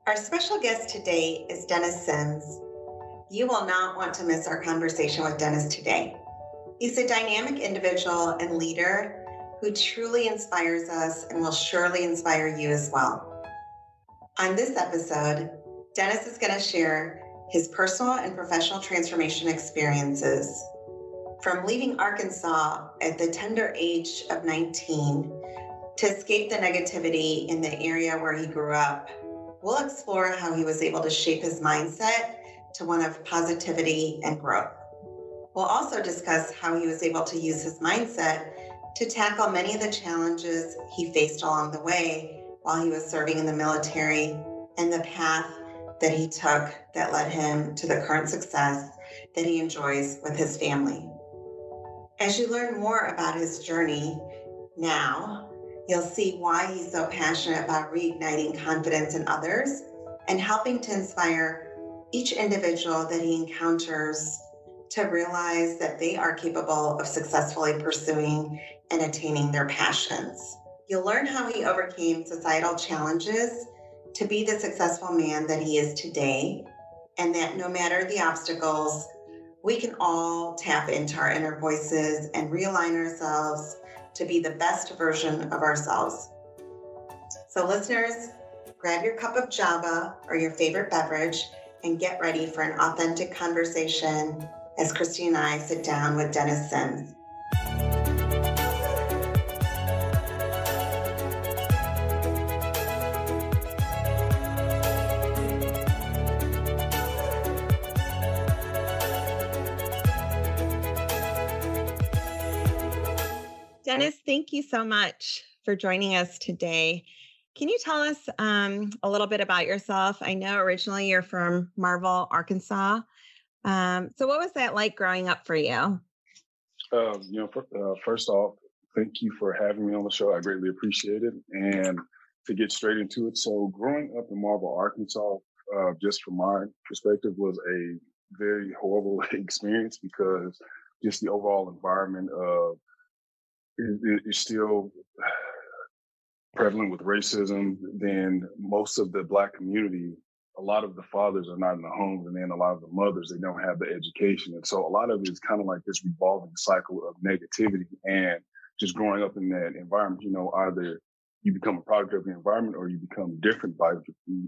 Our special guest today is Dennis Sims. You will not want to miss our conversation with Dennis today. He's a dynamic individual and leader who truly inspires us and will surely inspire you as well. On this episode, Dennis is going to share his personal and professional transformation experiences. From leaving Arkansas at the tender age of 19 to escape the negativity in the area where he grew up, we'll explore how he was able to shape his mindset to one of positivity and growth. We'll also discuss how he was able to use his mindset to tackle many of the challenges he faced along the way while he was serving in the military and the path that he took that led him to the current success that he enjoys with his family. As you learn more about his journey now, you'll see why he's so passionate about reigniting confidence in others and helping to inspire each individual that he encounters to realize that they are capable of successfully pursuing and attaining their passions. You'll learn how he overcame societal challenges to be the successful man that he is today, and that no matter the obstacles, we can all tap into our inner voices and realign ourselves to be the best version of ourselves. So listeners, grab your cup of Java or your favorite beverage and get ready for an authentic conversation as Christy and I sit down with Dennis Sims. Dennis, thank you so much for joining us today. Can you tell us a little bit about yourself? I know originally you're from Marvel, Arkansas. So what was that like growing up for you? First off, thank you for having me on the show. I greatly appreciate it. And to get straight into it, so growing up in Marble, Arkansas, just from my perspective, was a very horrible experience because just the overall environment is still prevalent with racism. Then most of the Black community, a lot of the fathers are not in the homes, and then a lot of the mothers, they don't have the education. And so a lot of it is kind of like this revolving cycle of negativity. And just growing up in that environment, either you become a product of the environment or you become different by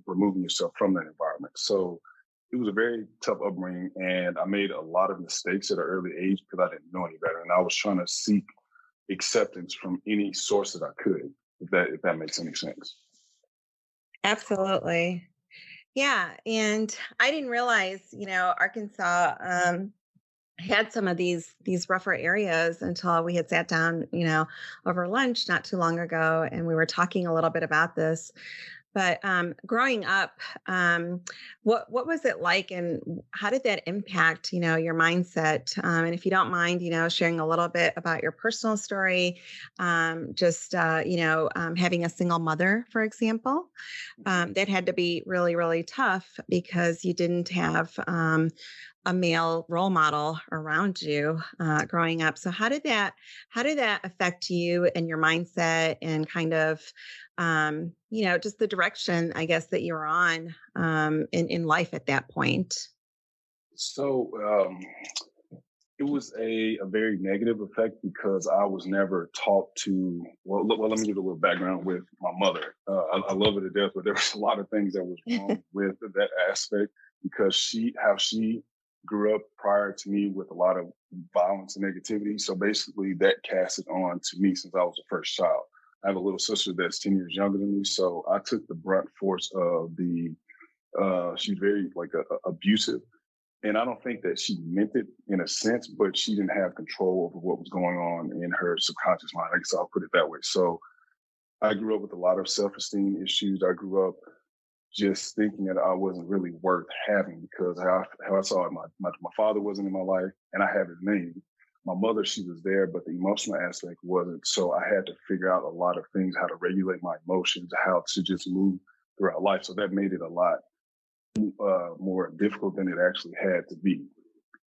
removing yourself from that environment. So it was a very tough upbringing, and I made a lot of mistakes at an early age because I didn't know any better. And I was trying to seek acceptance from any source that I could, if that makes any sense. Absolutely. Yeah. And I didn't realize, Arkansas had some of these rougher areas until we had sat down, over lunch not too long ago, and we were talking a little bit about this. But growing up, what was it like, and how did that impact, your mindset? And if you don't mind, sharing a little bit about your personal story, having a single mother, for example, that had to be really, really tough because you didn't have a male role model around you growing up. So how did that affect you and your mindset and kind of just the direction, I guess, that you're on in life at that point? So it was a very negative effect because I was never taught to. Well, let me give a little background with my mother. I love her to death, but there was a lot of things that was wrong with that aspect because how she grew up prior to me with a lot of violence and negativity. So basically, that cast it on to me since I was the first child. I have a little sister that's 10 years younger than me, so I took the brunt force of the. She's very abusive. And I don't think that she meant it in a sense, but she didn't have control over what was going on in her subconscious mind. I guess I'll put it that way. So I grew up with a lot of self-esteem issues. I grew up just thinking that I wasn't really worth having because how I saw it, my father wasn't in my life and I have his name. My mother, she was there, but the emotional aspect wasn't. So I had to figure out a lot of things, how to regulate my emotions, how to just move throughout life. So that made it a lot more difficult than it actually had to be.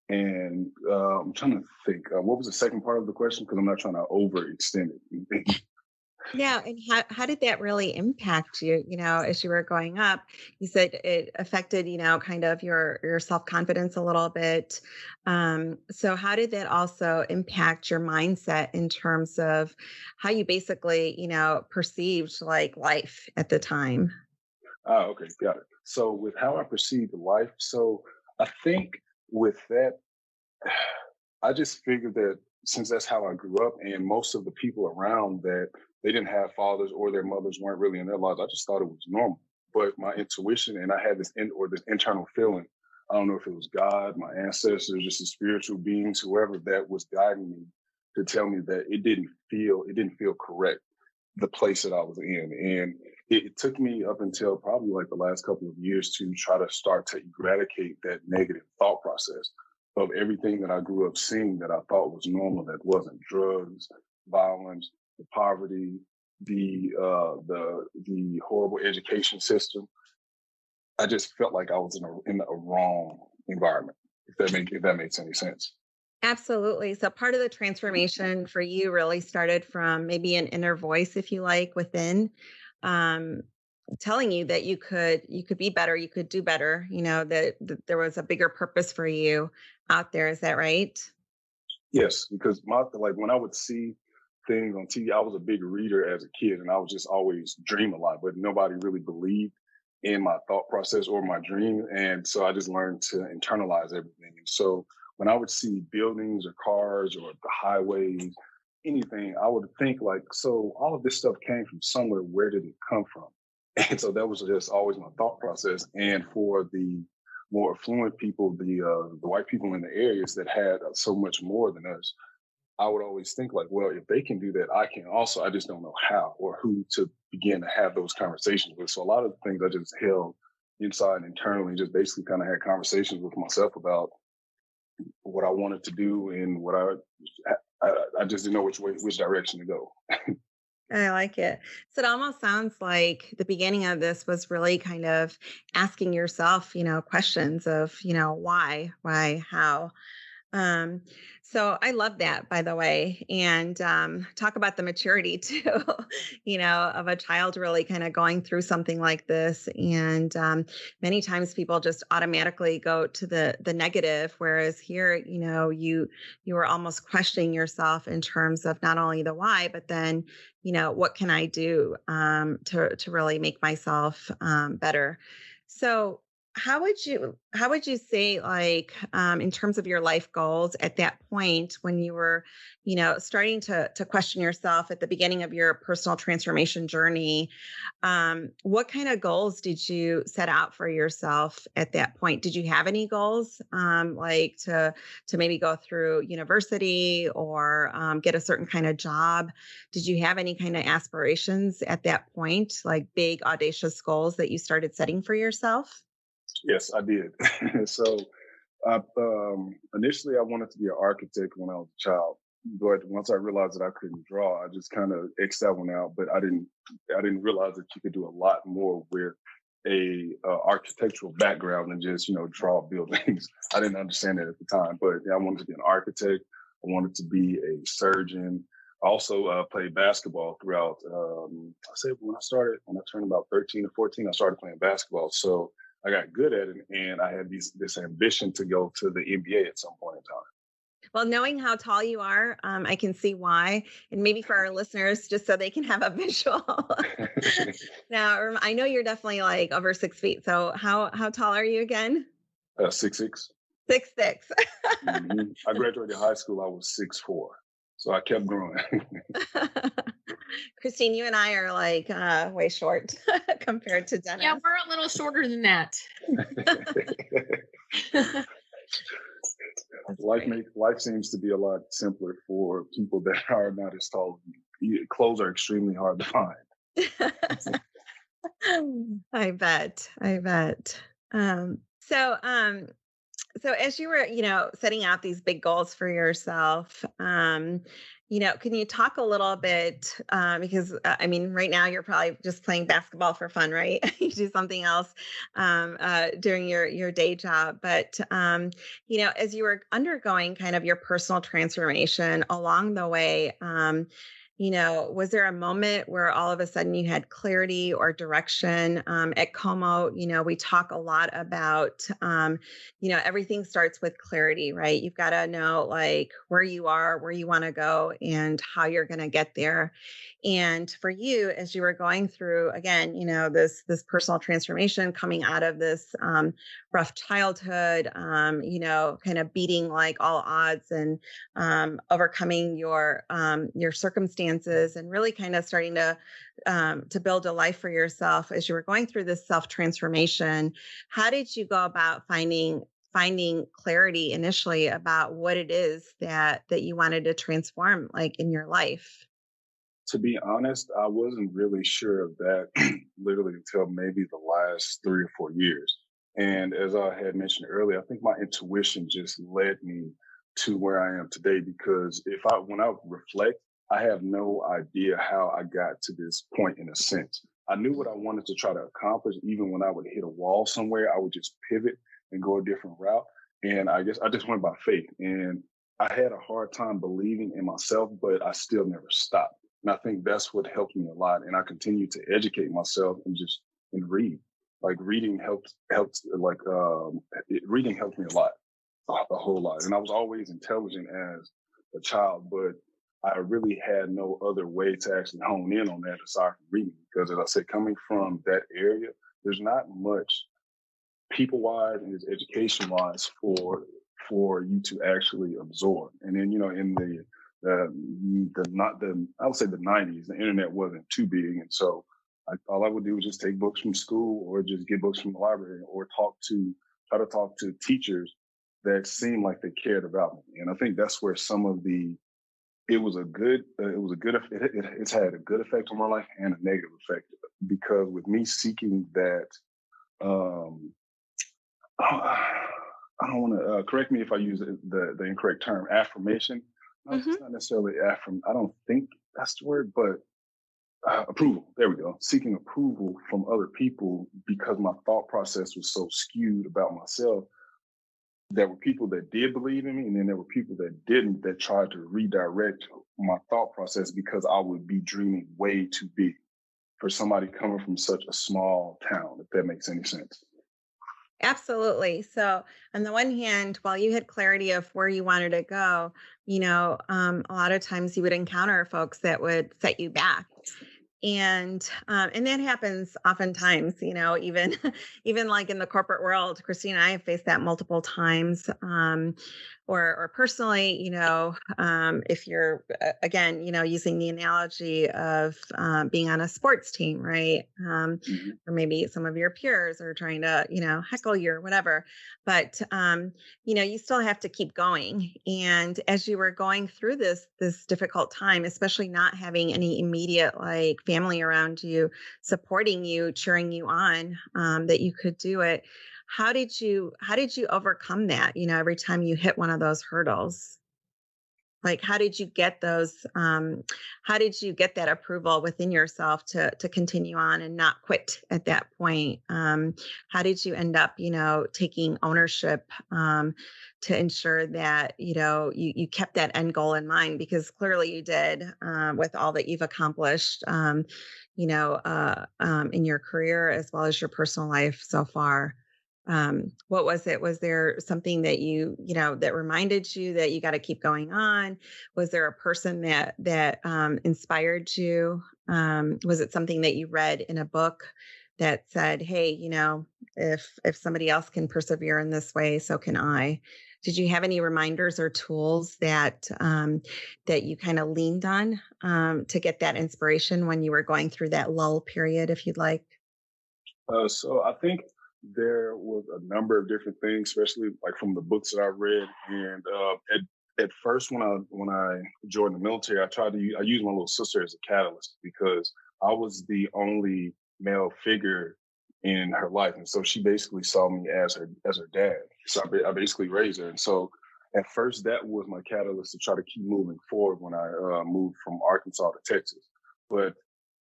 And I'm trying to think, what was the second part of the question? Because I'm not trying to overextend it. Yeah, and how did that really impact you, as you were growing up? You said it affected, kind of your self-confidence a little bit. So how did that also impact your mindset in terms of how you basically, perceived like life at the time? Ah, okay, got it. So with how I perceive life, so I think with that, I just figured that since that's how I grew up, and most of the people around that they didn't have fathers or their mothers weren't really in their lives, I just thought it was normal. But my intuition, and I had this internal feeling. I don't know if it was God, my ancestors, just the spiritual beings, whoever that was guiding me to tell me that it didn't feel correct, the place that I was in. And it took me up until probably like the last couple of years to try to start to eradicate that negative thought process of everything that I grew up seeing that I thought was normal, that wasn't drugs, violence, the poverty, the horrible education system. I just felt like I was in a wrong environment. If that makes any sense. Absolutely. So part of the transformation for you really started from maybe an inner voice, if you like, within, um, telling you that you could be better, you could do better, that there was a bigger purpose for you out there. Is that right? Yes, because my like when I would see things on TV, I was a big reader as a kid, and I was just always dream a lot, but nobody really believed in my thought process or my dream, and so I just learned to internalize everything. And so when I would see buildings or cars or the highways, anything, I would think like, so all of this stuff came from somewhere. Where did it come from? And so that was just always my thought process. And for the more affluent people, the white people in the areas that had so much more than us, I would always think like, well, if they can do that, I can also. I just don't know how or who to begin to have those conversations with. So a lot of the things I just held inside internally, just basically kind of had conversations with myself about what I wanted to do and I just didn't know which direction to go. I like it. So it almost sounds like the beginning of this was really kind of asking yourself, questions of, why, how. Um, so I love that, by the way. And talk about the maturity too, of a child really kind of going through something like this. And many times people just automatically go to the negative, whereas here, you were almost questioning yourself in terms of not only the why, but then, what can I do to really make myself better. So how would you say, like, in terms of your life goals at that point when you were starting to question yourself at the beginning of your personal transformation journey, what kind of goals did you set out for yourself at that point? Did you have any goals, like to maybe go through university or get a certain kind of job? Did you have any kind of aspirations at that point, like big audacious goals that you started setting for yourself? Yes, I did. So initially, I wanted to be an architect when I was a child, but once I realized that I couldn't draw, I just kind of Xed that one out. But I didn't realize that you could do a lot more with a architectural background than just draw buildings. I didn't understand that at the time, but yeah, I wanted to be an architect. I wanted to be a surgeon. I also played basketball throughout. I say when I turned about 13 or 14, I started playing basketball. So I got good at it, and I had this ambition to go to the NBA at some point in Well, knowing how tall you are, I can see why. And maybe for our listeners, just so they can have a visual. time. Now, I know you're definitely like over 6 feet. So how tall are you again? 6'6". 6'6". I graduated high school. I was 6'4", so I kept growing. Christine, you and I are like way short compared to Yeah, Dennis. we're a little shorter than that. That's life great. life seems to be a lot simpler for people that are not as tall as me. Clothes are extremely hard to find. I bet. I bet. Um, so, um, so as you were, setting out these big goals for yourself, can you talk a little bit, because I mean, right now you're probably just playing basketball for fun, right? You do something else during your day job, but as you were undergoing kind of your personal transformation along the way, Was there a moment where all of a sudden you had clarity or direction? At Como, we talk a lot about, everything starts with clarity, right? You've got to know like where you are, where you want to go, and how you're going to get there. And for you, as you were going through again, this personal transformation, coming out of this rough childhood, kind of beating like all odds and overcoming your circumstances and really kind of starting to build a life for yourself as you were going through this self transformation. How did you go about finding clarity initially about what it is that you wanted to transform like in your life? To be honest, I wasn't really sure of that literally until maybe the last 3 or 4 years. And as I had mentioned earlier, I think my intuition just led me to where I am today because when I reflect, I have no idea how I got to this point in a sense. I knew what I wanted to try to accomplish. Even when I would hit a wall somewhere, I would just pivot and go a different route. And I guess I just went by faith. And I had a hard time believing in myself, but I still never stopped. And I think that's what helped me a lot. And I continue to educate myself and read. Like reading reading helped me a lot, a whole lot. And I was always intelligent as a child, but I really had no other way to actually hone in on that aside from reading. Because as I said, coming from that area, there's not much people wise and education wise for you to actually absorb. And then in the not the I would say the 90s, the internet wasn't too big, and so all I would do was just take books from school or just get books from the library or try to talk to teachers that seemed like they cared about me. And I think that's where some of the it's had a good effect on my life and a negative effect because with me seeking that um I don't want to correct me if I use the incorrect term, affirmation. No, it's Hmm. not necessarily affirm. I don't think that's the word, but approval. There we go. Seeking approval from other people because my thought process was so skewed about myself. There were people that did believe in me, and then there were people that didn't that tried to redirect my thought process because I would be dreaming way too big for somebody coming from such a small town, if that makes any sense. Absolutely. So, on the one hand, while you had clarity of where you wanted to go, a lot of times you would encounter folks that would set you back, and that happens oftentimes, even even like in the corporate world. Christine and I have faced that multiple times. Or personally, if you're again, using the analogy of being on a sports team, right? Mhm. Or maybe some of your peers are trying to, heckle you or whatever. But you still have to keep going. And as you were going through this difficult time, especially not having any immediate like family around you supporting you, cheering you on, that you could do it. How did you overcome that? Every time you hit one of those hurdles, like how did you get that approval within yourself to continue on and not quit at that point? How did you end up taking ownership, to ensure that you kept that end goal in mind, because clearly you did, with all that you've accomplished, in your career as well as your personal life so far. What was it? Was there something that that reminded you that you got to keep going on? Was there a person that inspired you? Was it something that you read in a book that said, "Hey, if somebody else can persevere in this way, so can I"? Did you have any reminders or tools that you kind of leaned on, to get that inspiration when you were going through that lull period, if you'd like? So I think there was a number of different things, especially like from the books that I read. And at first, when I joined the military, I used my little sister as a catalyst because I was the only male figure in her life, and so she basically saw me as her dad. So I basically raised her, and so at first that was my catalyst to try to keep moving forward when I moved from Arkansas to Texas. But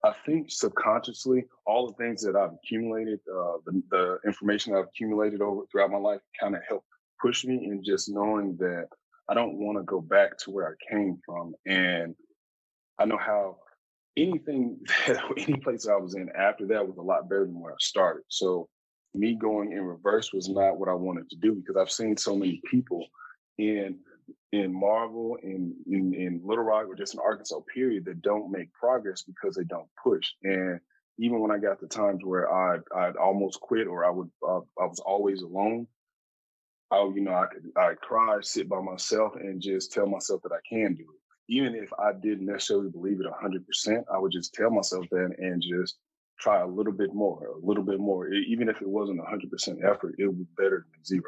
I think subconsciously, all the things that I've accumulated, the information I've accumulated over throughout my life, kind of helped push me in just knowing that I don't want to go back to where I came from. And I know how anything any place I was in after that was a lot better than where I started. So me going in reverse was not what I wanted to do because I've seen so many people in Marvel, in Little Rock, or just in Arkansas, period, that don't make progress because they don't push. And even when I got to times where I'd almost quit or I was always alone, I'd cry, sit by myself, and just tell myself that I can do it. Even if I didn't necessarily believe it 100%, I would just tell myself that and just try a little bit more, a little bit more. Even if it wasn't 100% effort, it was better than zero.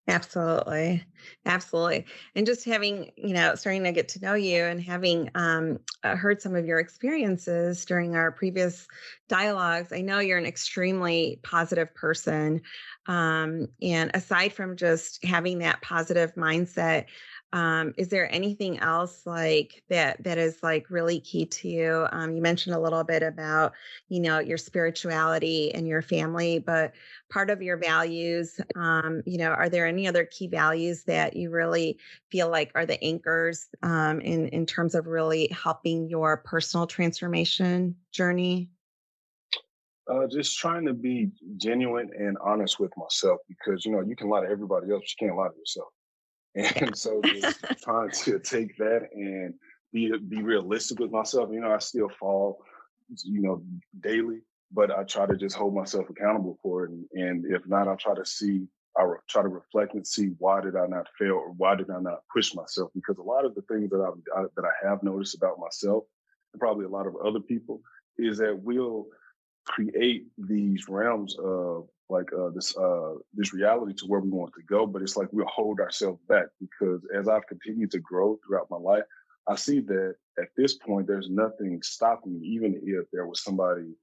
Absolutely. Absolutely. And just having, starting to get to know you and having heard some of your experiences during our previous dialogues, I know you're an extremely positive person. And aside from just having that positive mindset, is there anything else like that is like really key to you? You mentioned a little bit about, your spirituality and your family, but part of your values, are there any other key values that you really feel like are the anchors in terms of really helping your personal transformation journey? Just trying to be genuine and honest with myself because you can lie to everybody else, you can't lie to yourself. And so just trying to take that and be realistic with myself. I still fall, you know, daily, but I try to just hold myself accountable for it. And if not, try to reflect and see why did I not fail or why did I not push myself? Because a lot of the things that I have noticed about myself and probably a lot of other people is that we'll create these realms of like this reality to where we want to go, but it's like we'll hold ourselves back because as I've continued to grow throughout my life, I see that at this point there's nothing stopping me, even if there was somebody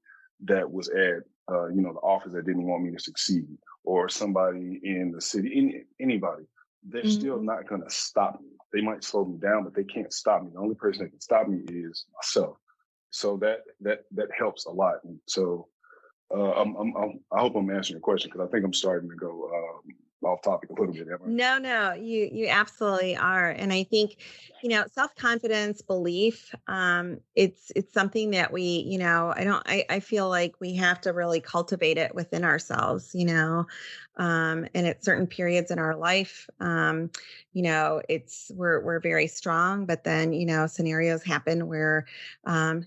that was at the office that didn't want me to succeed, or somebody in the city, anybody. They're still Mhm. not going to stop me. They might slow me down, but they can't stop me. The only person that can stop me is myself. So that helps a lot. And so I hope I'm answering your question because I think I'm starting to go off topic a little bit. Am I? No, no, you absolutely are. And I think, self-confidence, belief, it's something that we, I feel like we have to really cultivate it within ourselves, and at certain periods in our life, we're very strong, but then, scenarios happen where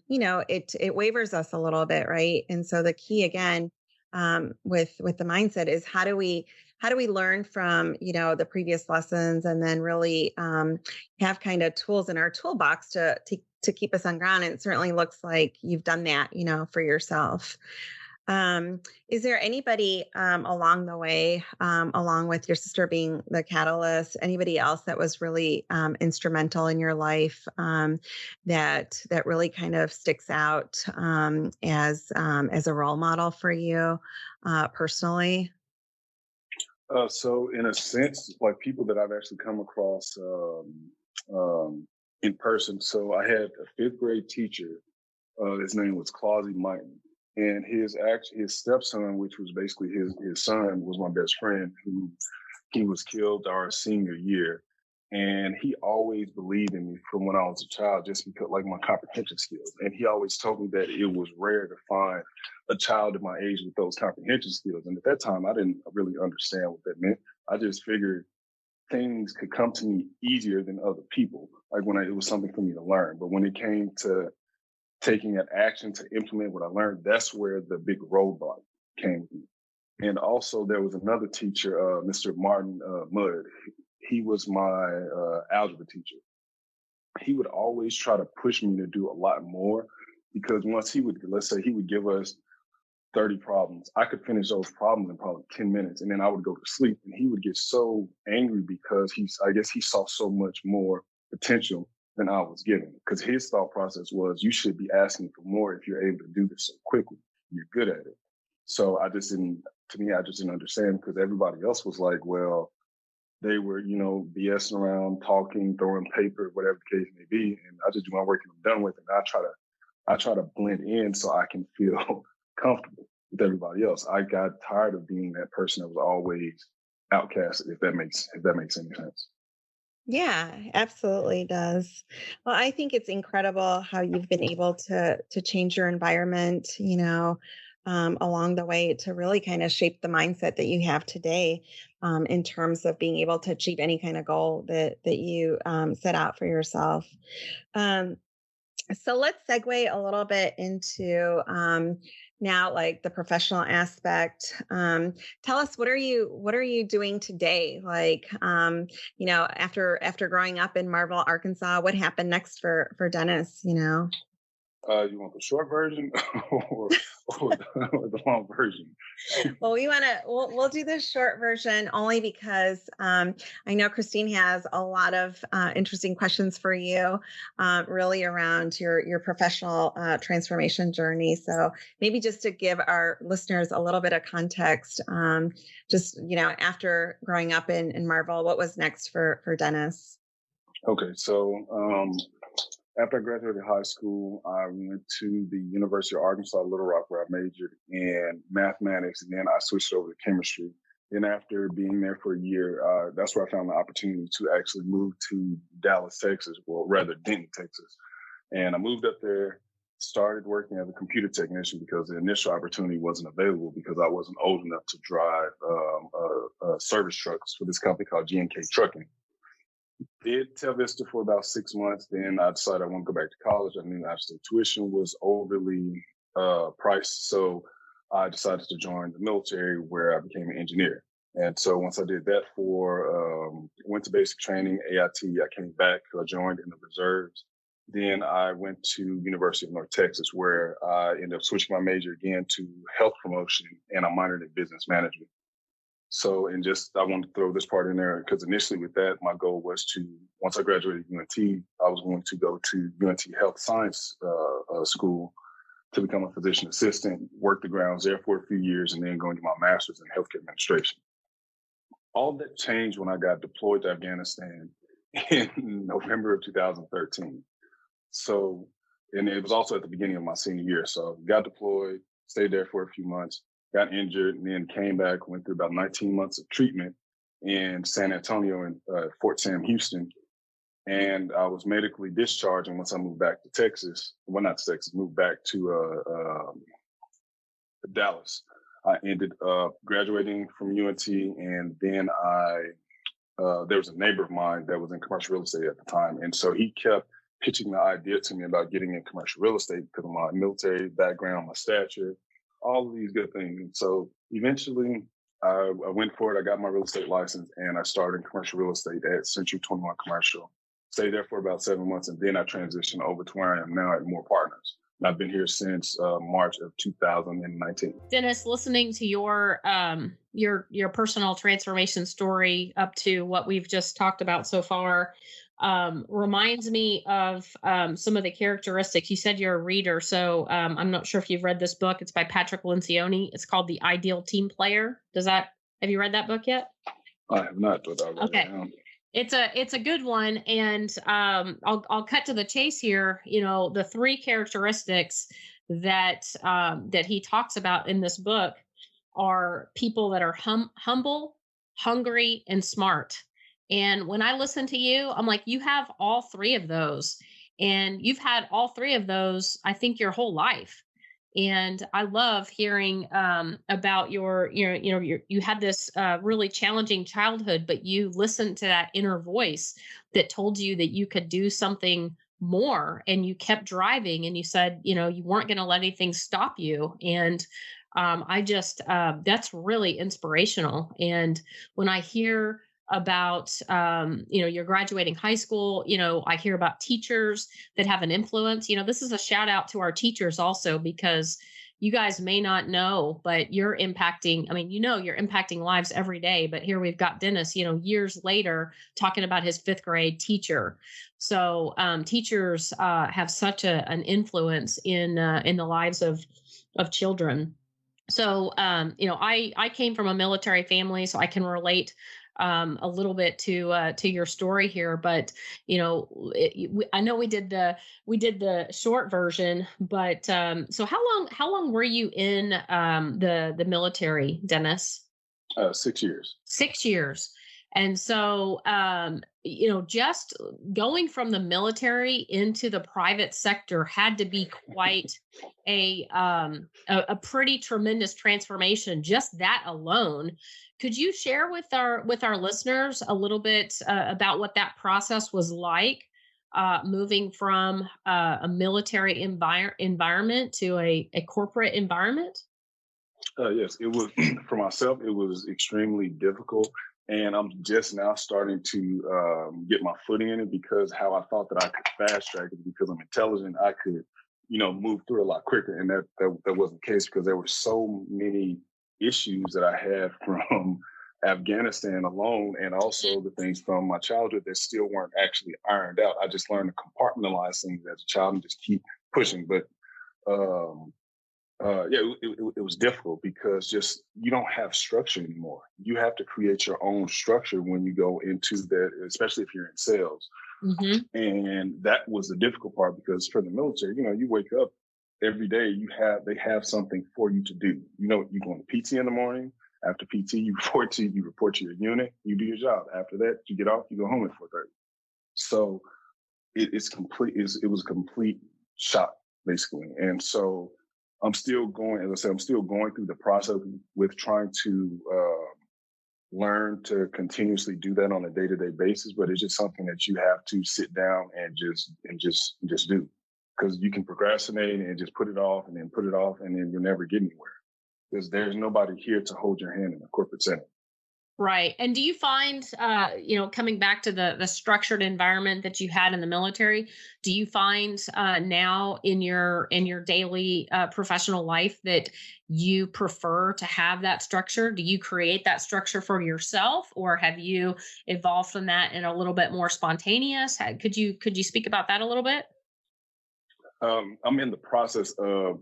it wavers us a little bit, right? And so the key again, with the mindset is how do we learn from the previous lessons and then really have kind of tools in our toolbox to keep us on ground. And it certainly looks like you've done that for yourself. Is there anybody along the way, along with your sister being the catalyst, anybody else that was really instrumental in your life, that really kind of sticks out as a role model for you personally? So in a sense, like people that I've actually come across in person. So I had a fifth grade teacher. His name was Clausy Mighton, and his stepson, which was basically his son, was my best friend. Who he was killed our senior year, and he always believed in me from when I was a child, just because like my comprehension skills. And he always told me that it was rare to find a child of my age with those comprehension skills. And at that time, I didn't really understand what that meant. I just figured things could come to me easier than other people, like when it was something for me to learn. But when it came to taking an action to implement what I learned, that's where the big roadblock came. And also, there was another teacher, Mr. Martin Mudd. He was my algebra teacher. He would always try to push me to do a lot more because once let's say he would give us 30 problems, I could finish those problems in probably 10 minutes and then I would go to sleep. And he would get so angry because I guess he saw so much more potential than I was given. Because his thought process was, you should be asking for more if you're able to do this so quickly. You're good at it. So I just didn't understand because everybody else was like, well, they were, BSing around, talking, throwing paper, whatever the case may be. And I just do my work and I'm done with it. And I try to blend in so I can feel comfortable with everybody else. I got tired of being that person that was always outcasted, if that makes any sense. Yeah, absolutely does. Well, I think it's incredible how you've been able to change your environment, along the way to really kind of shape the mindset that you have today, in terms of being able to achieve any kind of goal that you set out for yourself. Um, so let's segue a little bit into now, like the professional aspect. Tell us, what are you doing today? Like, after growing up in Marble, Arkansas, what happened next for Dennis? You want the short version or, or the long version? Well, we'll do the short version only because I know Christine has a lot of interesting questions for you, really around your professional transformation journey. So maybe just to give our listeners a little bit of context, just after growing up in Marvel, what was next for Dennis? Okay, so after I graduated high school, I went to the University of Arkansas Little Rock, where I majored in mathematics, and then I switched over to chemistry. Then, after being there for a year, that's where I found the opportunity to actually move to Dallas, Texas, well, rather Denton, Texas. And I moved up there, started working as a computer technician because the initial opportunity wasn't available because I wasn't old enough to drive service trucks for this company called G&K Trucking. Did Tel Vista for about 6 months. Then I decided I want to go back to college. I knew actually tuition was overly priced. So I decided to join the military where I became an engineer. And so once I did that went to basic training, AIT, I came back, I joined in the reserves. Then I went to University of North Texas where I ended up switching my major again to health promotion and I minored in business management. So, and just I wanted to throw this part in there because initially with that, my goal was to, once I graduated UNT, I was going to go to UNT Health Science School to become a physician assistant, work the grounds there for a few years, and then go into my master's in healthcare administration. All that changed when I got deployed to Afghanistan in November of 2013. So, and it was also at the beginning of my senior year. So, got deployed, stayed there for a few months, got injured, and then came back, went through about 19 months of treatment in San Antonio and Fort Sam, Houston. And I was medically discharged. And once I moved back to Texas, well, not to Texas, moved back to Dallas. I ended up graduating from UNT, and then there was a neighbor of mine that was in commercial real estate at the time, and so he kept pitching the idea to me about getting in commercial real estate because of my military background, my stature, all of these good things. And so eventually, I went for it. I got my real estate license, and I started in commercial real estate at Century 21 Commercial. Stayed there for about 7 months, and then I transitioned over to where I am now at More Partners. And I've been here since March of 2019. Dennis, listening to your personal transformation story up to what we've just talked about so far reminds me of some of the characteristics. You said you're a reader, so I'm not sure if you've read this book. It's by Patrick Lencioni. It's called The Ideal Team Player. Have you read that book yet? I have not, but I'll write it down. It's a good one, and I'll cut to the chase here. The three characteristics that he talks about in this book are people that are humble, hungry, and smart. And when I listen to you, I'm like, you have all three of those, and you've had all three of those, I think, your whole life. And I love hearing about you had this really challenging childhood, but you listened to that inner voice that told you that you could do something more, and you kept driving, and you said, you weren't going to let anything stop you. And I just that's really inspirational. And when I hear about you're graduating high school, I hear about teachers that have an influence. This is a shout out to our teachers also, because you guys may not know, but you're impacting, you're impacting lives every day. But here we've got Dennis, years later, talking about his fifth grade teacher. So teachers have such an influence in the lives of children. So I came from a military family, so I can relate a little bit to your story here. But I know we did the short version. But so how long were you in the military, Dennis? 6 years. 6 years. And so, just going from the military into the private sector had to be quite a pretty tremendous transformation. Just that alone. Could you share with our listeners a little bit about what that process was like, moving from a military environment to a corporate environment? Yes, it was for myself. It was extremely difficult, and I'm just now starting to get my footing in it because how I thought that I could fast track it because I'm intelligent. I could, move through a lot quicker, and that wasn't the case because there were so many issues that I had from Afghanistan alone, and also the things from my childhood that still weren't actually ironed out. I just learned to compartmentalize things as a child and just keep pushing, but. Um, yeah, it was difficult because just you don't have structure anymore. You have to create your own structure when you go into that, especially if you're in sales. Hmm. And that was the difficult part because for the military, you wake up every day, they have something for you to do. You go on PT in the morning. After PT, you report to your unit, you do your job. After that, you get off, you go home at 4:30. So it's complete. It was a complete shock, basically. And so I'm still going, as I said, I'm still going through the process with trying to learn to continuously do that on a day-to-day basis. But it's just something that you have to sit down and just do, because you can procrastinate and just put it off and then put it off, and then you'll never get anywhere because there's nobody here to hold your hand in a corporate setting. Right. And do you find, coming back to the structured environment that you had in the military, do you find now in your daily professional life that you prefer to have that structure? Do you create that structure for yourself, or have you evolved from that and a little bit more spontaneous? Could you speak about that a little bit? I'm in the process of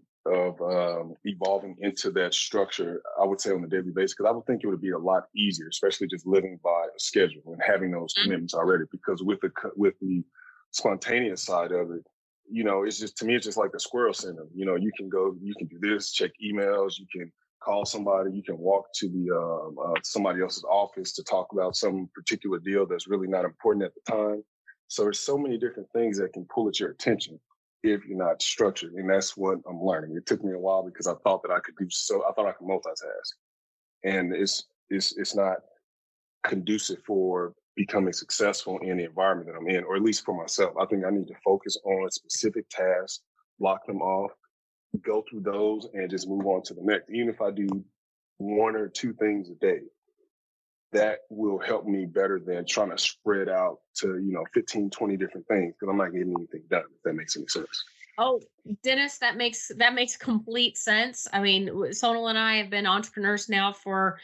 evolving into that structure. I would say on a daily basis because I would think it would be a lot easier, especially just living by a schedule and having those Mhm. commitments already. Because with the spontaneous side of it, it's just to me, it's just like the squirrel syndrome. You can go, you can do this, check emails, you can call somebody, you can walk to the somebody else's office to talk about some particular deal that's really not important at the time. So there's so many different things that can pull at your attention if you're not structured. And that's what I'm learning. It took me a while because I thought that I could do so. I thought I could multitask, and it's not conducive for becoming successful in the environment that I'm in, or at least for myself. I think I need to focus on a specific task, block them off, go through those, and just move on to the next. Even if I do one or two things a day, that will help me better than trying to spread out to 15, 20 different things because I'm not getting anything done, if that makes any sense. Oh, Dennis, that makes complete sense. I mean, Sonal and I have been entrepreneurs now for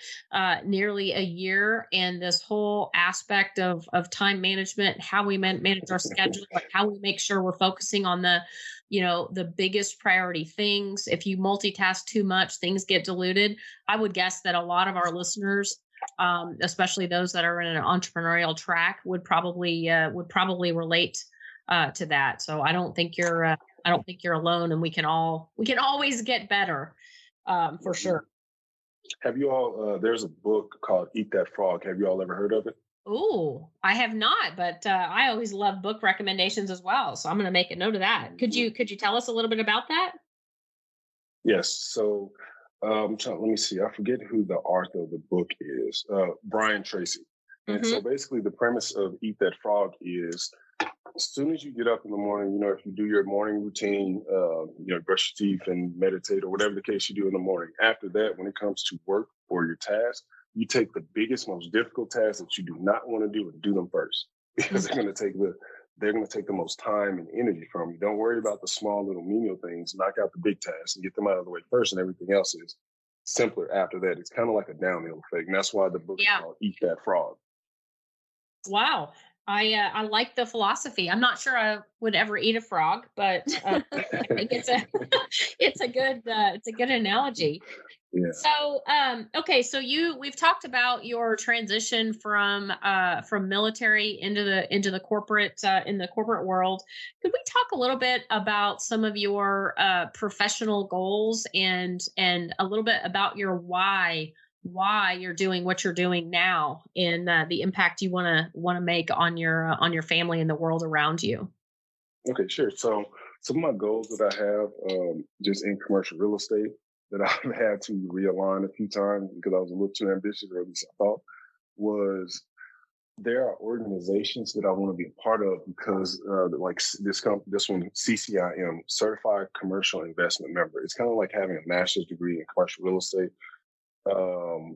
nearly a year, and this whole aspect of time management, how we manage our schedule, like how we make sure we're focusing on the biggest priority things. If you multitask too much, things get diluted. I would guess that a lot of our listeners, especially those that are in an entrepreneurial track, would probably relate to that. So I don't think you're alone, and we can always get better, for Mhm. sure. Have you all? There's a book called "Eat That Frog." Have you all ever heard of it? Ooh, I have not, but I always love book recommendations as well. So I'm going to make a note of that. Mhm. Could you tell us a little bit about that? Yes. So, let me see. I forget who the author of the book is. Brian Tracy. And Hmm. so, basically, the premise of "Eat That Frog" is as soon as you get up in the morning, if you do your morning routine, brush your teeth and meditate or whatever the case you do in the morning. After that, when it comes to work or your task, you take the biggest, most difficult tasks that you do not want to do and do them first because they're going to take the most time and energy from you. Don't worry about the small little menial things. Knock out the big tasks and get them out of the way first, and everything else is simpler after that. It's kind of like a downhill effect, and that's why the book is Yeah. called "Eat That Frog." Wow. I like the philosophy. I'm not sure I would ever eat a frog, but I think it's a it's a good analogy. Yeah. So, okay, so we've talked about your transition from military into the corporate in the corporate world. Could we talk a little bit about some of your professional goals and a little bit about your why why you're doing what you're doing now and the impact you want to make on your family and the world around you. Okay, sure. So some of my goals that I have, just in commercial real estate, that I've had to realign a few times because I was a little too ambitious, or at least I thought, was there are organizations that I want to be a part of because, this one, CCIM, Certified Commercial Investment Member. It's kind of like having a master's degree in commercial real estate.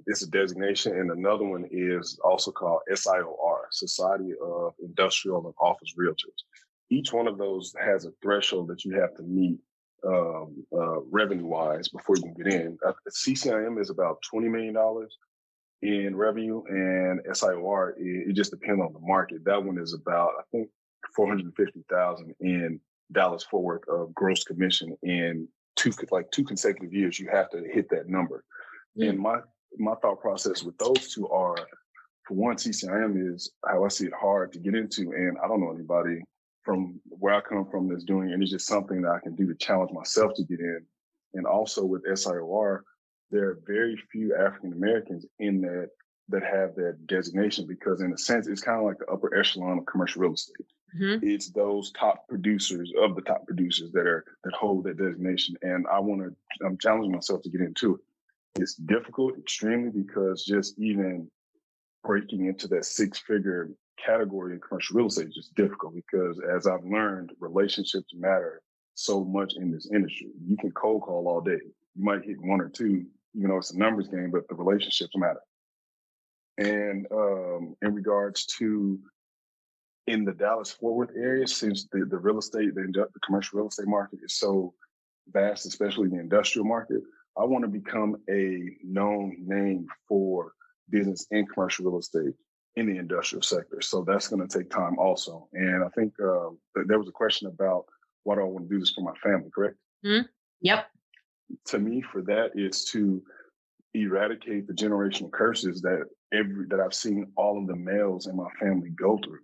It's a designation, and another one is also called SIOR, Society of Industrial and Office Realtors. Each one of those has a threshold that you have to meet, revenue wise, before you can get in. CCIM is about $20 million in revenue, and SIOR, it just depends on the market. That one is about, I think, 450,000 in Dallas Fort Worth of gross commission in two consecutive years. You have to hit that number. And my thought process with those two are, for one, CCIM is, how I see it, hard to get into, and I don't know anybody from where I come from that's doing it. And it's just something that I can do to challenge myself to get in. And also with SIOR, there are very few African Americans in that have that designation, because in a sense, it's kind of like the upper echelon of commercial real estate. Mm-hmm. It's those top producers of the top producers that hold that designation. And I'm challenging myself to get into it. It's difficult, extremely, because just even breaking into that six-figure category in commercial real estate is just difficult, because as I've learned, relationships matter so much in this industry. You can cold call all day. You might hit one or two, even though it's a numbers game, but the relationships matter. And in regards to in the Dallas Fort Worth area, since the real estate, the commercial real estate market is so vast, especially the industrial market, I want to become a known name for business and commercial real estate in the industrial sector. So that's going to take time also. And I think there was a question about why do I want to do this for my family, correct? Mm-hmm. Yep. To me, for that, is to eradicate the generational curses that I've seen all of the males in my family go through.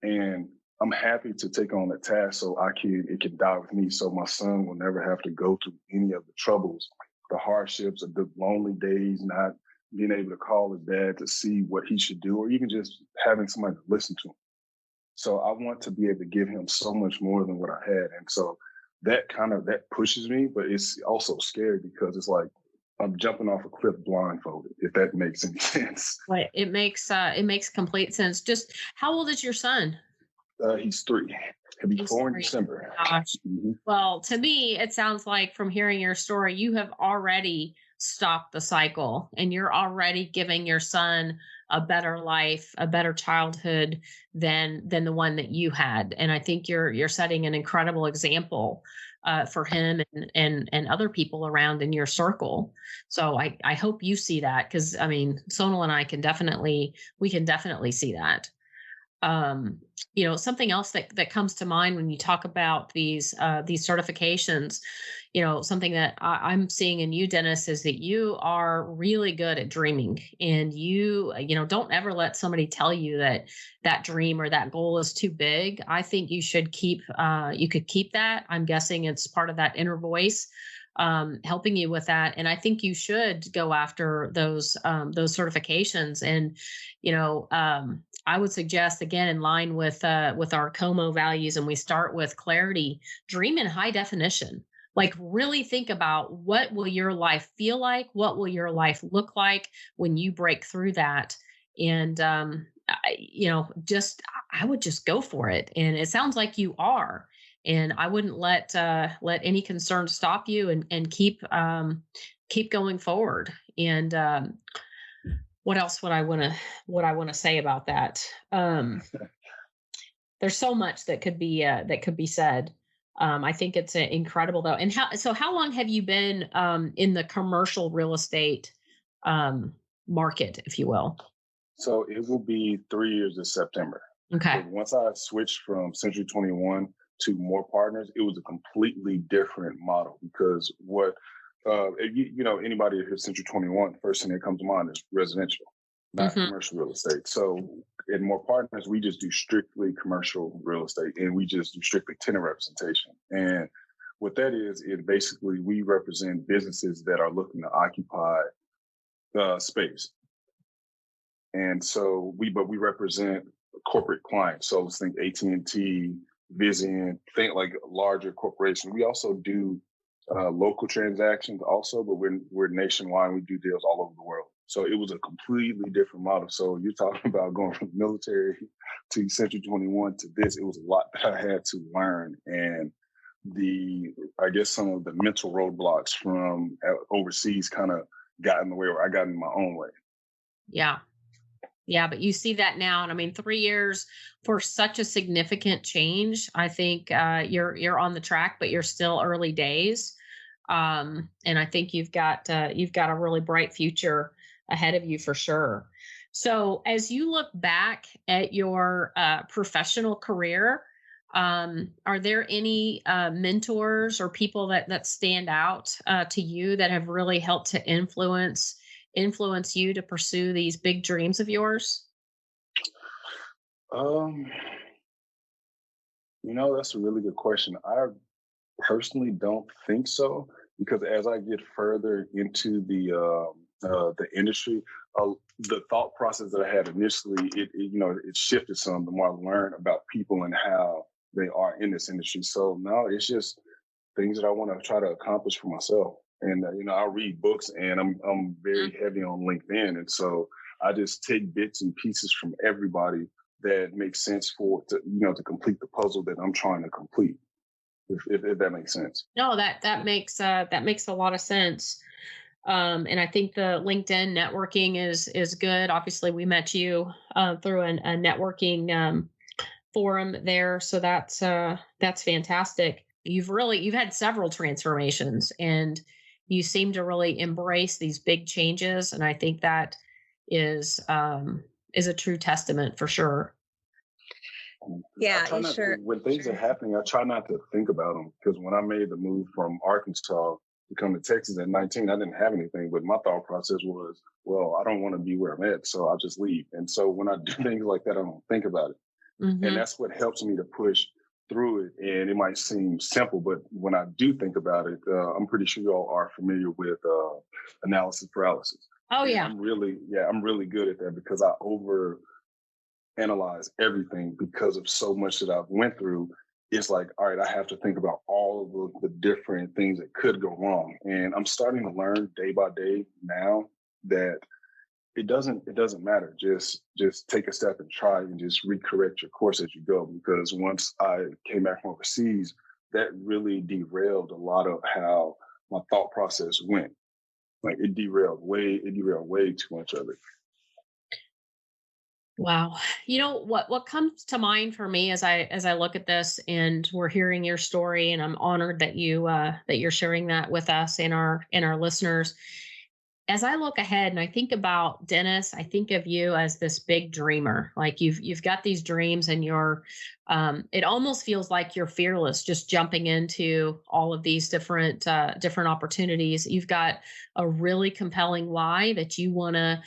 And I'm happy to take on that task so it can die with me, so my son will never have to go through any of the troubles, the hardships of the lonely days, not being able to call his dad to see what he should do, or even just having somebody to listen to him. So I want to be able to give him so much more than what I had. And so that pushes me, but it's also scary, because it's like I'm jumping off a cliff blindfolded, if that makes any sense. Right. It makes complete sense. Just how old is your son? He's 3. He'll be 4 in 3. December. Gosh. Mm-hmm. Well, to me, it sounds like, from hearing your story, you have already stopped the cycle, and you're already giving your son a better life, a better childhood than the one that you had. And I think you're setting an incredible example for him and other people around in your circle. So I hope you see that, because I mean, Sonal and I can definitely see that. Something else that comes to mind when you talk about these certifications, something that I'm seeing in you, Dennis, is that you are really good at dreaming, and you don't ever let somebody tell you that dream or that goal is too big. I think you should you could keep that. I'm guessing it's part of that inner voice helping you with that. And I think you should go after those certifications. And, I would suggest, again, in line with our COMO values, and we start with clarity, dream in high definition. Like, really think about, what will your life feel like? What will your life look like when you break through that? And, I would just go for it. And it sounds like you are. And I wouldn't let any concern stop you, and keep going forward. And what else would I want to say about that? There's so much that could be said. I think it's incredible, though. And how long have you been in the commercial real estate market, if you will? So it will be 3 years this September. Okay. But once I switched from Century 21 to more partners, it was a completely different model, because anybody who hears Century 21, first thing that comes to mind is residential, not commercial real estate. So in more partners, we just do strictly commercial real estate, and we just do strictly tenant representation. And what that is, it basically, we represent businesses that are looking to occupy space. And so we represent corporate clients. So let's think AT&T, Vizient, think like larger corporations. We also do local transactions also, but we're nationwide. We do deals all over the world. So it was a completely different model. So you're talking about going from military to Century 21 to this. It was a lot that I had to learn, and I guess some of the mental roadblocks from overseas kind of got in the way, or I got in my own way. Yeah. Yeah, but you see that now, and I mean, 3 years for such a significant change. I think you're on the track, but you're still early days, and I think you've got a really bright future ahead of you for sure. So, as you look back at your professional career, are there any mentors or people that stand out to you that have really helped to influence you to pursue these big dreams of yours? Um, that's a really good question. I personally don't think so, because as I get further into the industry, the thought process that I had initially, it shifted some the more I learned about people and how they are in this industry. So now it's just things that I want to try to accomplish for myself. And I read books, and I'm Mm. very heavy on LinkedIn, and so I just take bits and pieces from everybody that makes sense to complete the puzzle that I'm trying to complete. If that makes sense. No, that makes a lot of sense. And I think the LinkedIn networking is good. Obviously, we met you through a networking forum there, so that's fantastic. You've had several transformations, and you seem to really embrace these big changes, and I think that is is a true testament for sure. I Yeah, try you not to, sure when things are sure. happening, I try not to think about them, because when I made the move from Arkansas to come to Texas at 19, I didn't have anything. But my thought process was, well, I don't want to be where I'm at, so I'll just leave. And so when I do things like that, I don't think about it. And Hmm. that's what helps me to push through it. And it might seem simple, but when I do think about it, I'm pretty sure you all are familiar with analysis paralysis. Oh And yeah. I'm really good at that, because I over analyze everything because of so much that I've went through. It's like, all right, I have to think about all of the different things that could go wrong. And I'm starting to learn day by day now that it doesn't matter. Just take a step and try, and just recorrect your course as you go. Because once I came back from overseas, that really derailed a lot of how my thought process went. Like it derailed way too much of it. Wow. You know what comes to mind for me as I look at this, and we're hearing your story, and I'm honored that you're sharing that with us and our listeners. As I look ahead and I think about Dennis, I think of you as this big dreamer. Like you've got these dreams, and you're it almost feels like you're fearless, just jumping into all of these different opportunities. You've got a really compelling why that you want to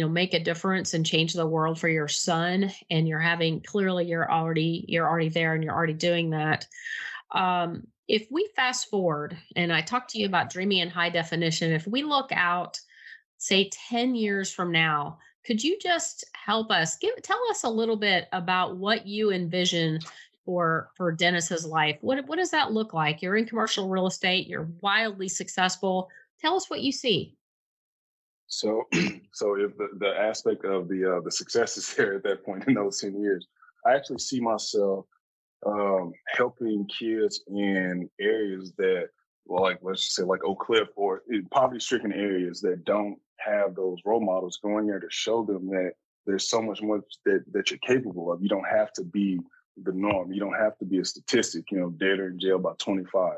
make a difference and change the world for your son, and you're having clearly you're already there, and you're already doing that. If we fast forward and I talk to you about dreaming in high definition, if we look out, say 10 years from now, could you just help us tell us a little bit about what you envision for Dennis's life? What does that look like? You're in commercial real estate, you're wildly successful. Tell us what you see. So, so if the aspect of the success is there at that point in those 10 years, I actually see myself helping kids in areas that, well, like let's just say like Oak Cliff, or in poverty-stricken areas that don't have those role models, going there to show them that there's so much more that you're capable of. You don't have to be the norm. You don't have to be a statistic, dead or in jail by 25.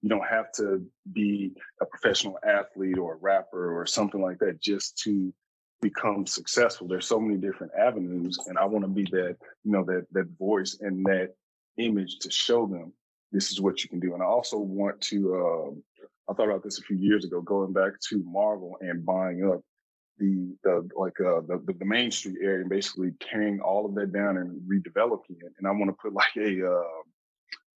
You don't have to be a professional athlete or a rapper or something like that just to become successful. There's so many different avenues, and I want to be that voice and that image to show them this is what you can do. And I also want to, I thought about this a few years ago, going back to Marvel and buying up the Main Street area, and basically tearing all of that down and redeveloping it. And I want to put like a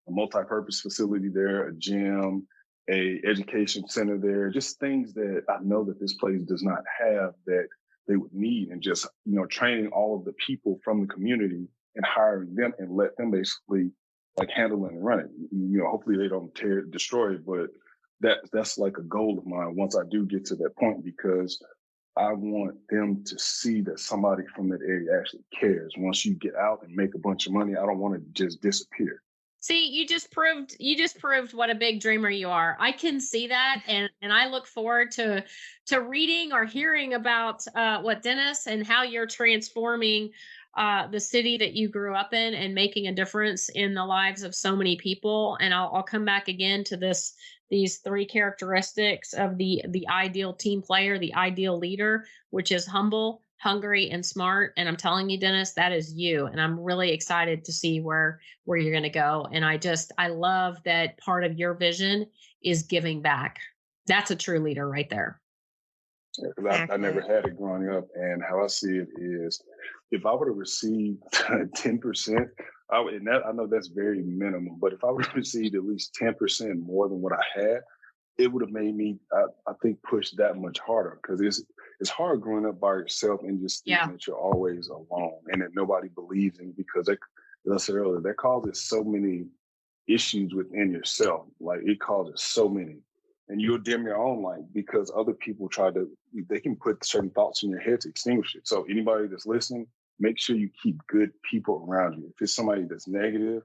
multi-purpose facility there, a gym, a education center there, just things that I know that this place does not have that they would need, and just, training all of the people from the community and hiring them and let them basically like handle it and run it. Hopefully they don't destroy it, but that's like a goal of mine once I do get to that point, because I want them to see that somebody from that area actually cares. Once you get out and make a bunch of money, I don't want to just disappear. See, you just proved what a big dreamer you are. I can see that, and I look forward to reading or hearing about what Dennis and how you're transforming the city that you grew up in and making a difference in the lives of so many people. And I'll come back again to these three characteristics of the ideal team player, the ideal leader, which is humble, hungry, and smart. And I'm telling you, Dennis, that is you. And I'm really excited to see where you're going to go. And I love that part of your vision is giving back. That's a true leader right there. Because I never had it growing up, and how I see it is, if I would have received 10%, and that, I know that's very minimum, but if I would have received at least 10% more than what I had, it would have made me, I think, push that much harder, because it's hard growing up by yourself and just thinking that you're always alone and that nobody believes in you, because as I said earlier, that causes so many issues within yourself. Like, it causes so many. And you'll dim your own light because other people they can put certain thoughts in your head to extinguish it. So anybody that's listening, make sure you keep good people around you. If it's somebody that's negative,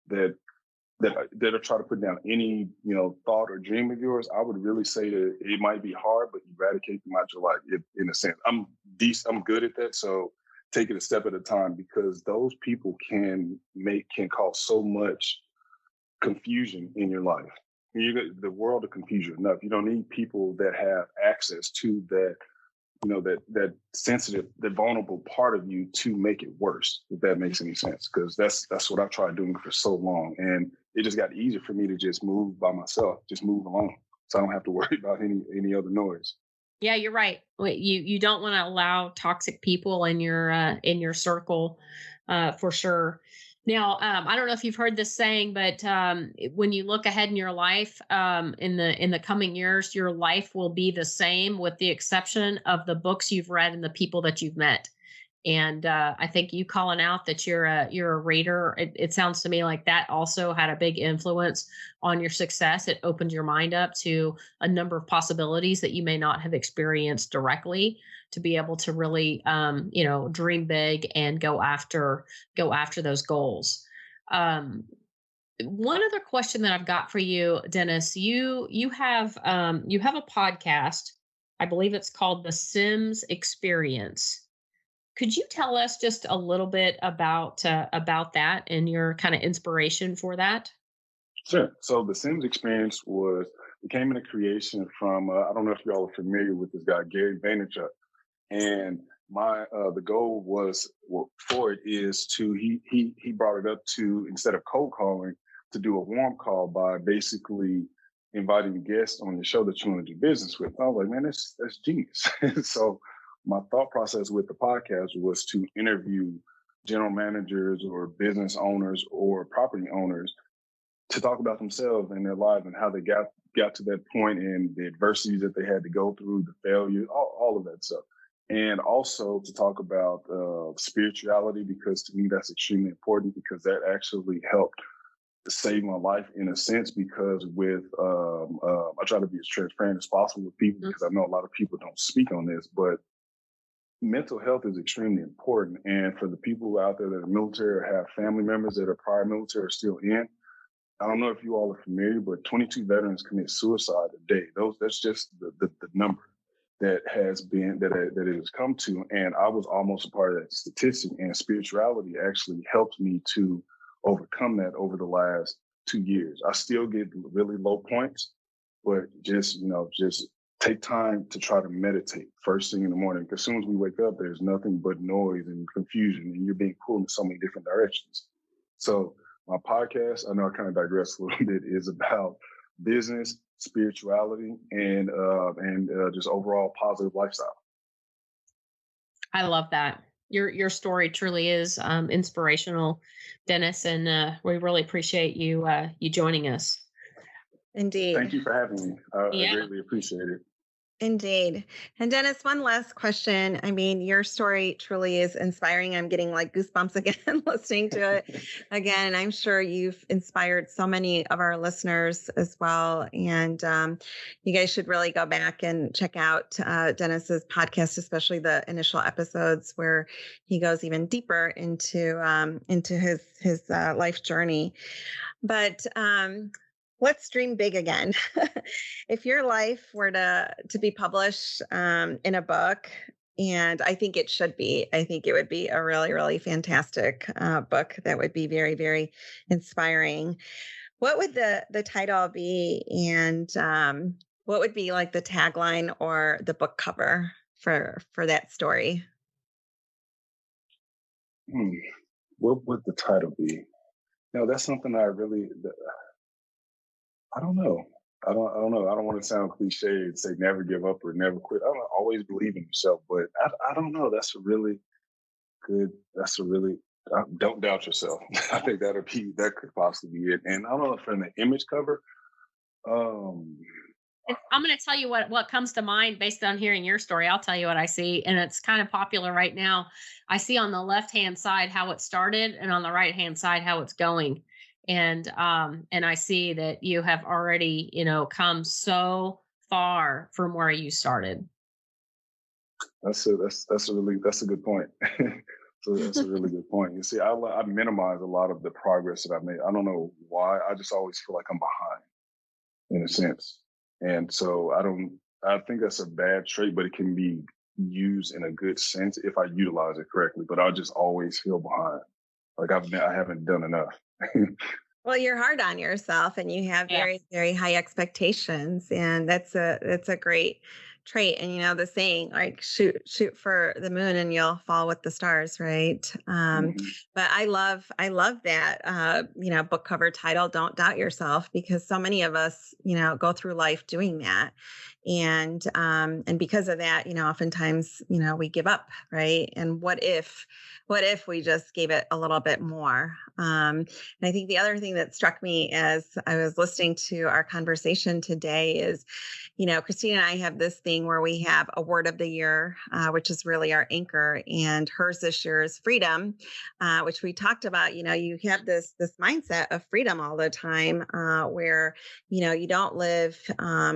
that'll try to put down any, thought or dream of yours, I would really say that it might be hard, but eradicate them out your life. In a sense, I'm good at that. So take it a step at a time, because those people can cause so much confusion in your life. The world will confuse you enough. You don't need people that have access to that, that sensitive, that vulnerable part of you to make it worse, if that makes any sense. Because that's what I've tried doing for so long. And it just got easier for me to just move by myself, just move alone. So I don't have to worry about any other noise. Yeah, you're right. You don't want to allow toxic people in your circle, for sure. Now, I don't know if you've heard this saying, but when you look ahead in your life, in the coming years, your life will be the same, with the exception of the books you've read and the people that you've met. And I think you calling out that you're a reader, it sounds to me like that also had a big influence on your success. It opened your mind up to a number of possibilities that you may not have experienced directly, to be able to really, dream big and go after those goals. Um, One other question that I've got for you, Dennis, you have a podcast. I believe it's called The Sims Experience. Could you tell us just a little bit about that and your kind of inspiration for that? Sure. So the Sims experience became in a creation from, I don't know if y'all are familiar with this guy, Gary Vaynerchuk. And the goal for it is to, he brought it up to, instead of cold calling, to do a warm call by basically inviting guests on the show that you want to do business with. I was like, man, that's genius. So my thought process with the podcast was to interview general managers or business owners or property owners to talk about themselves and their lives and how they got to that point, and the adversities that they had to go through, the failure, all of that stuff. And also to talk about spirituality, because to me that's extremely important, because that actually helped to save my life in a sense. Because I try to be as transparent as possible with people, because I know a lot of people don't speak on this, but mental health is extremely important. And for the people out there that are military or have family members that are prior military or still in, I don't know if you all are familiar, but 22 veterans commit suicide a day. That's just the number that it has come to. And I was almost a part of that statistic. And spirituality actually helped me to overcome that over the last 2 years. I still get really low points, but just take time to try to meditate first thing in the morning. Because as soon as we wake up, there's nothing but noise and confusion, and you're being pulled in so many different directions. So my podcast, I know I kind of digress a little bit, is about business, spirituality, and just overall positive lifestyle. I love that. Your story truly is inspirational, Dennis, and we really appreciate you joining us. Thank Indeed. you for having me. I Yeah. greatly appreciate it. Indeed. And Dennis, one last question. I mean, your story truly is inspiring. I'm getting like goosebumps again listening to it again. I'm sure you've inspired so many of our listeners as well. And you guys should really go back and check out Dennis's podcast, especially the initial episodes where he goes even deeper into his life journey. But let's dream big again. If your life were to be published in a book, and I think it should be, I think it would be a really, really fantastic book that would be very, very inspiring. What would the title be, and what would be like the tagline or the book cover for that story? Hmm. What would the title be? No, that's something I don't know. I don't know. I don't want to sound cliche and say never give up or never quit. I don't always believe in yourself, but I don't know. That's a really good. That's a really don't doubt yourself. I think that could possibly be it. And I don't know from the image cover. Um, I'm going to tell you what comes to mind based on hearing your story. I'll tell you what I see, and it's kind of popular right now. I see on the left-hand side how it started, and on the right-hand side how it's going. And I see that you have already, come so far from where you started. that's a good point. So that's a really good point. You see, I minimize a lot of the progress that I made. I don't know why. I just always feel like I'm behind in a sense. And so I think that's a bad trait, but it can be used in a good sense if I utilize it correctly. But I just always feel behind. Like I haven't done enough. Well, you're hard on yourself and you have Yeah. very, very high expectations. And that's a great trait. And the saying, like shoot for the moon and you'll fall with the stars, right? Mhm. But I love that book cover title, Don't Doubt Yourself, because so many of us, go through life doing that. And because of that, oftentimes, we give up, right? And what if we just gave it a little bit more? And I think the other thing that struck me as I was listening to our conversation today is, Christina and I have this thing where we have a word of the year, which is really our anchor, and hers this year is freedom, which we talked about. You have this mindset of freedom all the time, where you don't live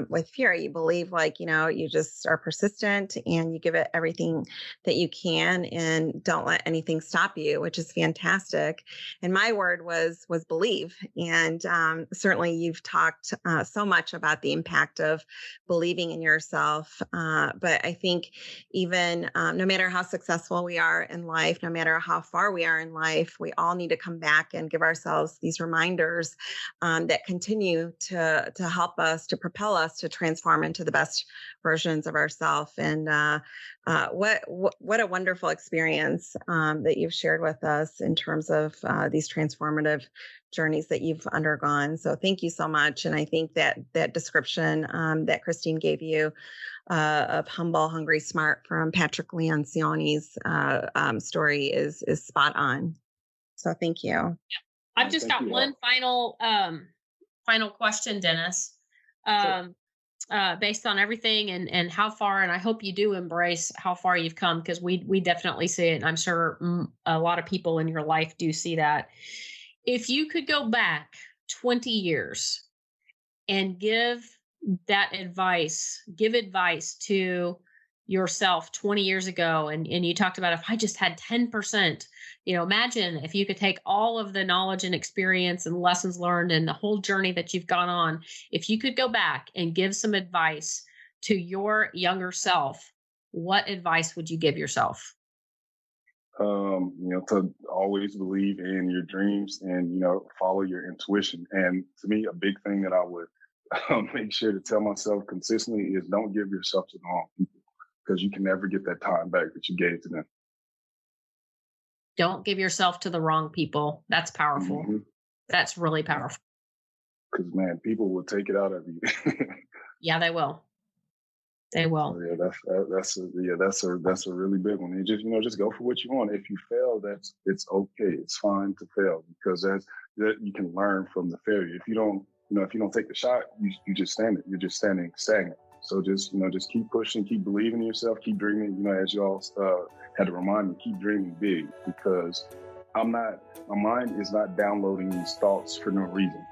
with fear. You believe you just are persistent and you give it everything that you can, and don't let anything stop you, which is fantastic. And my word was believe. And certainly you've talked so much about the impact of believing in yourself. But I think even no matter how successful we are in life, no matter how far we are in life, we all need to come back and give ourselves these reminders that continue to help us, to propel us to transform into the best versions of ourselves. And what a wonderful experience that you've shared with us in terms of these transformative journeys that you've undergone. So thank you so much. And I think that description that Christine gave you of humble, hungry, smart from Patrick Leoncioni's story is spot on. So thank you. I've just Thank got you one all. final question, Dennis. Sure. Um, Based on everything and how far, and I hope you do embrace how far you've come, because we definitely see it, and I'm sure a lot of people in your life do see that. If you could go back 20 years and give advice to yourself 20 years ago, and you talked about, if I just had 10%, imagine if you could take all of the knowledge and experience and lessons learned and the whole journey that you've gone on, if you could go back and give some advice to your younger self, what advice would you give yourself? To always believe in your dreams and, follow your intuition. And to me, a big thing that I would make sure to tell myself consistently is don't give yourself to the wrong people, because you can never get that time back that you gave to them. Don't give yourself to the wrong people. That's powerful. That's really powerful. Because man, people will take it out of you. Yeah, they will. They will. So yeah, that's a really big one. You just go for what you want. If you fail, it's okay. It's fine to fail, because that you can learn from the failure. If you don't if you don't take the shot, you just stand it. You're just standing stagnant. So just keep pushing, keep believing in yourself, keep dreaming. As y'all had to remind me, keep dreaming big, because my mind is not downloading these thoughts for no reason.